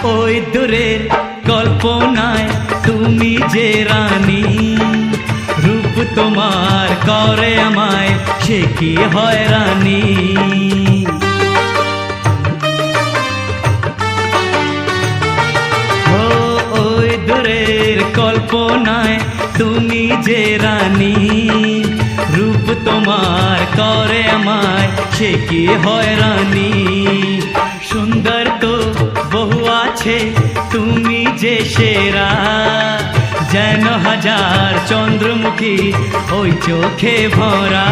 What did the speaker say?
ওই দূরের কল্পনায় তুমি যে রানী, রূপ তোমার করে আমায় সে কি হয়রানি। ওই দূরের কল্পনায় তুমি যে রানী, রূপ তোমার করে আমায় সে কি হয়রানি। সুন্দর তো বহু আছে তুমি যে সেরা, যেন হাজার চন্দ্রমুখী ওই চোখে ভরা।